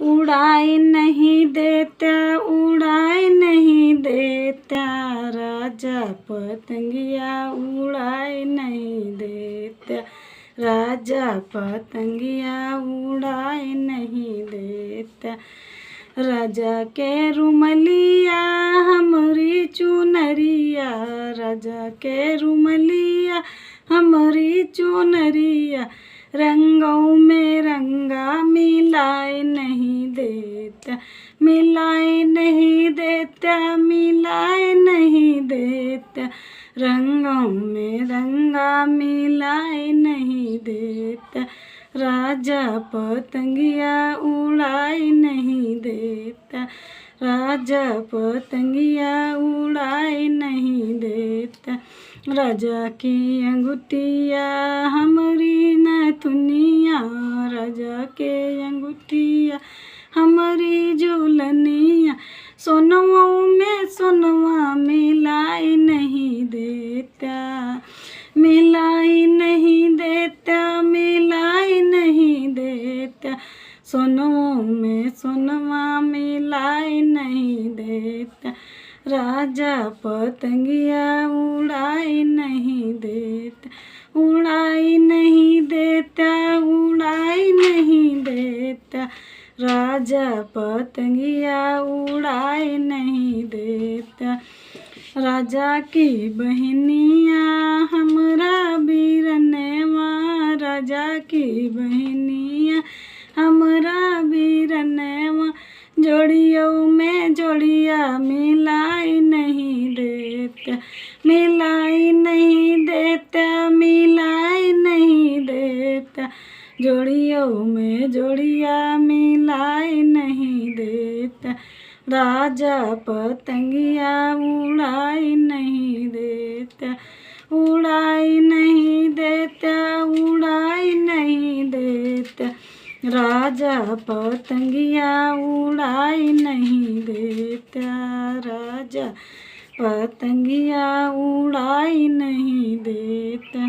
उड़ाई नहीं देता, उड़ाई नहीं देता, राजा पतंगिया उड़ाई नहीं देता, राजा पतंगिया उड़ाई नहीं देता। राजा के रुमलिया हमरी चुनरिया, राजा के रुमलिया हमरी चुनरिया, रंगों में रंगा मिलाई नहीं देता, मिलाई नहीं देता, मिलाई नहीं देता, रंगों में रंगा मिलाई नहीं देता, राजा पतंगिया उड़ाई नहीं देता, राजा पतंगिया उड़ाई नहीं देता। राजा की अंगूठिया हमरी नथुनिया, राजा के अंगूठिया हमारी झूलनिया, सोनवा में सोनवा मिलाई नहीं देता, मिलाई नहीं देता, मिलाई नहीं देता, सोनवा में सोनवा मिलाई नहीं देता, राजा पतंगिया उड़ाई नहीं देता, उड़ाई नहीं देता, उड़ाई नहीं देता, राजा पतंगिया उड़ाई नहीं देता। राजा की बहनिया हमरा बीरनवा, राजा की बहनिया हमरा बीरनवा, जोड़ियों में जोड़िया मिलाई नहीं देता, मिलाई नहीं देता, मिलाई नहीं देता, जोड़ियों में जोड़िया मिलाई नहीं देता, राजा पतंगिया उड़ाई नहीं देता, उड़ाई नहीं देता, उड़ाई नहीं देता, राजा पतंगिया उड़ाई नहीं देता, राजा पतंगिया उड़ाई नहीं देता।